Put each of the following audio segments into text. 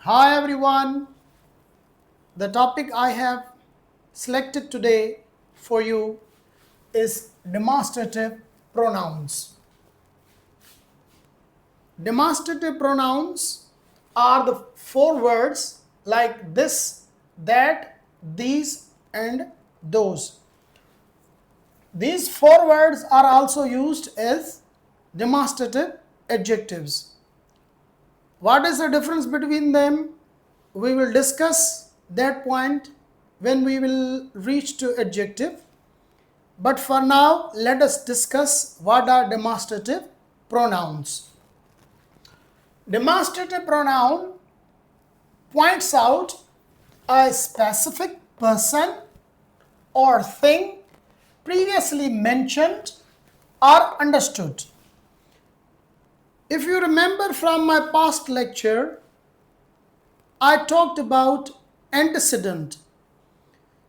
Hi everyone. The topic I have selected today for you is demonstrative pronouns. Demonstrative pronouns are the four words like this, that, these, and those. These four words are also used as demonstrative adjectives. What is the difference between them? We will discuss that point when we will reach to adjective. But for now, let us discuss what are demonstrative pronouns. Demonstrative pronoun points out a specific person or thing previously mentioned or understood. If you remember from my past lecture, I talked about antecedent.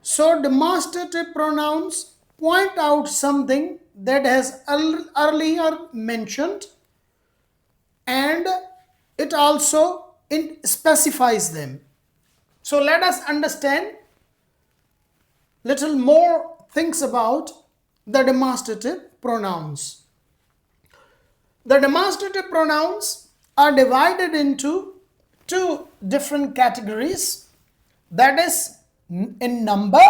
So demonstrative pronouns point out something that has earlier mentioned, and it also specifies them. So let us understand little more things about the demonstrative pronouns. The demonstrative pronouns are divided into two different categories, that is in number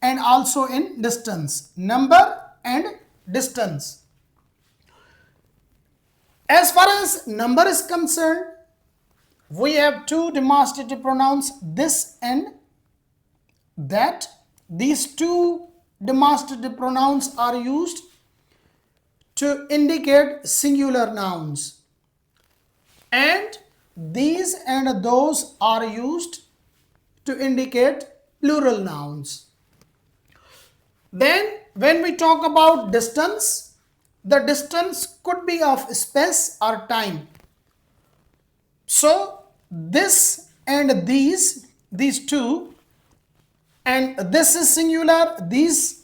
and also in distance. Number and distance. As far as number is concerned, we have two demonstrative pronouns, this and that. These two demonstrative pronouns are used to indicate singular nouns, and these and those are used to indicate plural nouns. Then when we talk about distance, the distance could be of space or time. So this and these two, and this is singular, this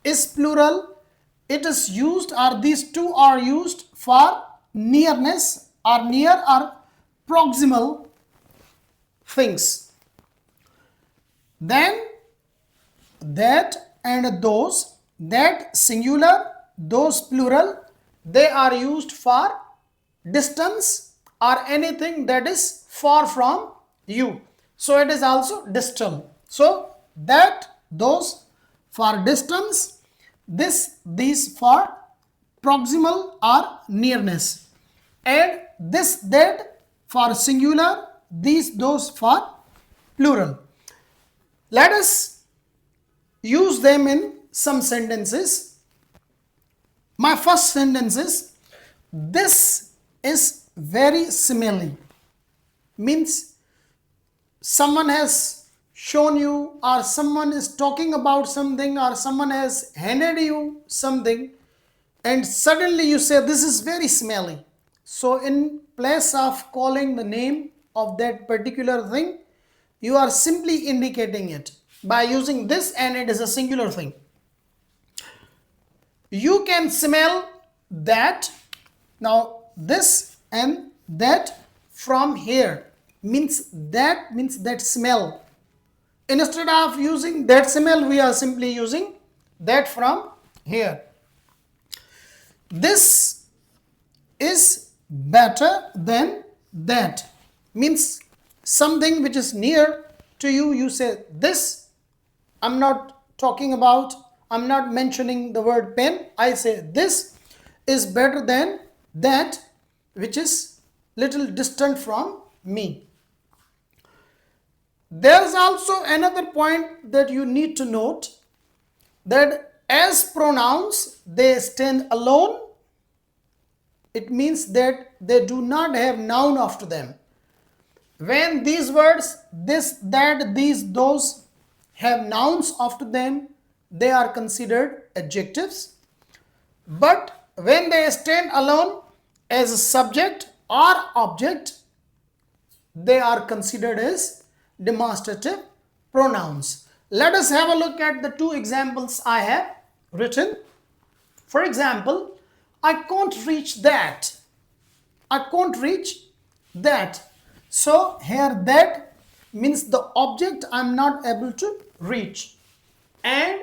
is plural. It is used, or these two are used for nearness or near or proximal things. Then that and those, that singular, those plural, they are used for distance or anything that is far from you. So it is also distal. So that, those for distance, this, these for proximal or nearness, and this, that for singular, these, those for plural. Let us use them in some sentences. My first sentence is, this is very smelly. Means someone has shown you, or someone is talking about something, or someone has handed you something, and suddenly you say this is very smelly. So in place of calling the name of that particular thing, you are simply indicating it by using this, and it is a singular thing. You can smell that. Now this and that from here means that smell. Instead of using that smell, we are simply using that from here. This is better than that. Means something which is near to you, you say this. I'm not mentioning the word pen. I say this is better than that which is little distant from me. There's also another point that you need to note, that as pronouns they stand alone. It means that they do not have noun after them. When these words, this, that, these, those, have nouns after them, they are considered adjectives. But when they stand alone as a subject or object, they are considered as demonstrative pronouns. Let us have a look at the two examples I have written. For example, I can't reach that. I can't reach that. So here that means the object I'm not able to reach. And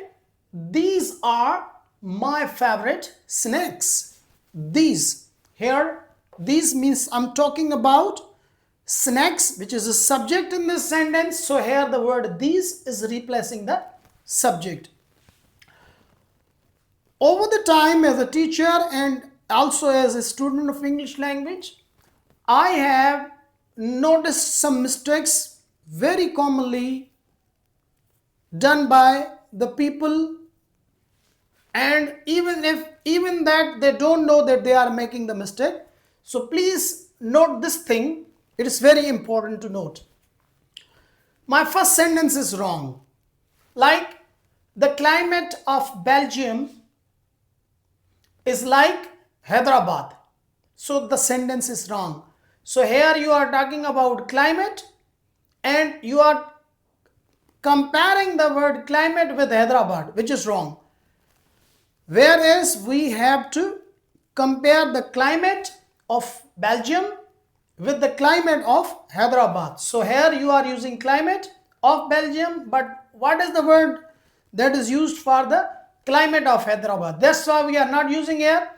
these are my favorite snacks. These here, these means I'm talking about snacks, which is a subject in this sentence. So here the word these is replacing the subject. Over the time as a teacher and also as a student of English language, I have noticed some mistakes very commonly done by the people, and even that they don't know that they are making the mistake. So please note this thing. It is very important to note. My first sentence is wrong. Like, the climate of Belgium is like Hyderabad. So the sentence is wrong. So here you are talking about climate and you are comparing the word climate with Hyderabad, which is wrong. Whereas we have to compare the climate of Belgium with the climate of Hyderabad. So here you are using climate of Belgium, but what is the word that is used for the climate of Hyderabad? That's why we are not using here.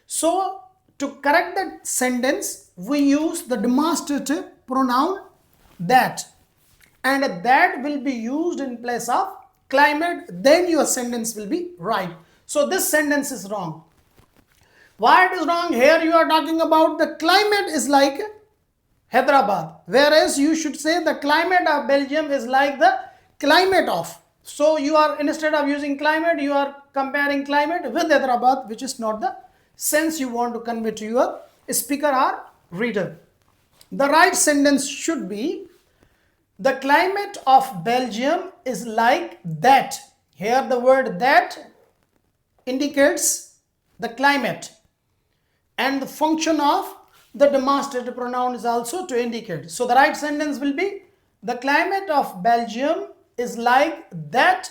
So to correct that sentence, we use the demonstrative pronoun that, and that will be used in place of climate. Then your sentence will be right. So this sentence is wrong. Why it is wrong? Here you are talking about the climate is like Hyderabad, whereas you should say the climate of Belgium is like the climate of. So you are, instead of using climate, you are comparing climate with Hyderabad, which is not the sense you want to convey to your speaker or reader. The right sentence should be, the climate of Belgium is like that. Here the word that indicates the climate, and the function of the demonstrative pronoun is also to indicate. So the right sentence will be, the climate of Belgium is like that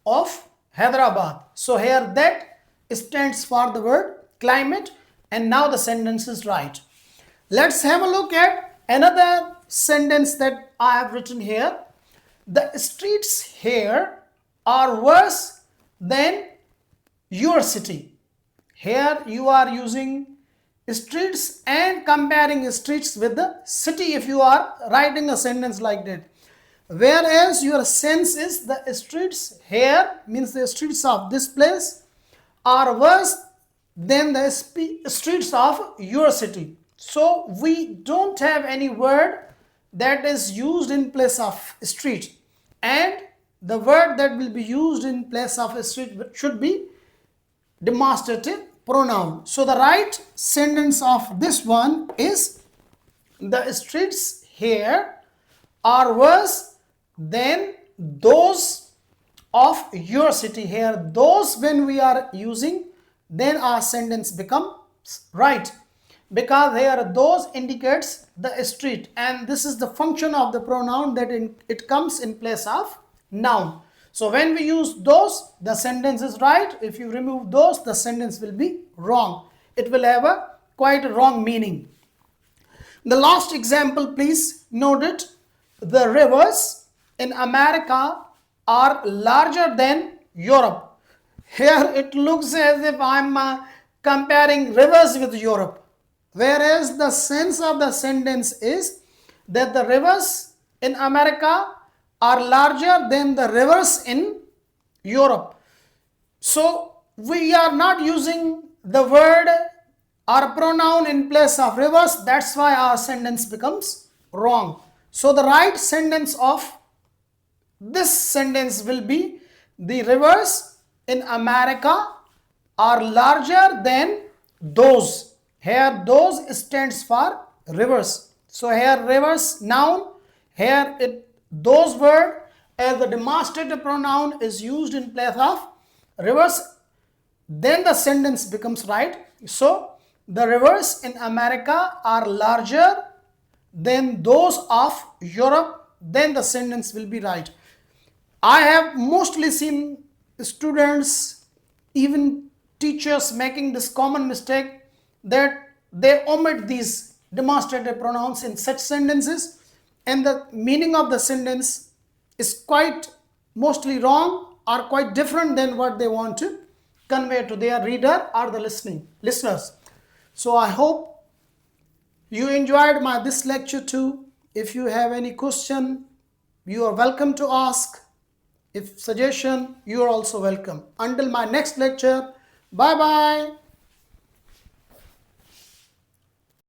of Hyderabad. So here that stands for the word climate, and now the sentence is right. Let's have a look at another sentence that I have written here. The streets here are worse than your city. Here you are using streets and comparing streets with the city if you are writing a sentence like that. Whereas your sense is, the streets here means the streets of this place are worse than the streets of your city. So we don't have any word that is used in place of street, and the word that will be used in place of a street should be demonstrative pronoun. So the right sentence of this one is, the streets here are worse than those of your city. Here those, when we are using, then our sentence becomes right, because here those indicates the street, and this is the function of the pronoun, that it comes in place of noun. So when we use those, the sentence is right. If you remove those, the sentence will be wrong. It will have a quite wrong meaning. The last example, please note it. The rivers in America are larger than Europe. Here it looks as if I'm comparing rivers with Europe, whereas the sense of the sentence is that the rivers in America are larger than the rivers in Europe. So we are not using the word or pronoun in place of rivers. That's why our sentence becomes wrong. So the right sentence of this sentence will be, the rivers in America are larger than those. Here those stands for rivers. So here rivers noun, here those word as the demonstrative pronoun is used in place of rivers, then the sentence becomes right. So the rivers in America are larger than those of Europe, then the sentence will be right. I have mostly seen students, even teachers, making this common mistake that they omit these demonstrative pronouns in such sentences. and the meaning of the sentence is quite mostly wrong or quite different than what they want to convey to their reader or the listeners. So I hope you enjoyed this lecture too. If you have any question, you are welcome to ask. If suggestion, you are also welcome. Until my next lecture, bye bye.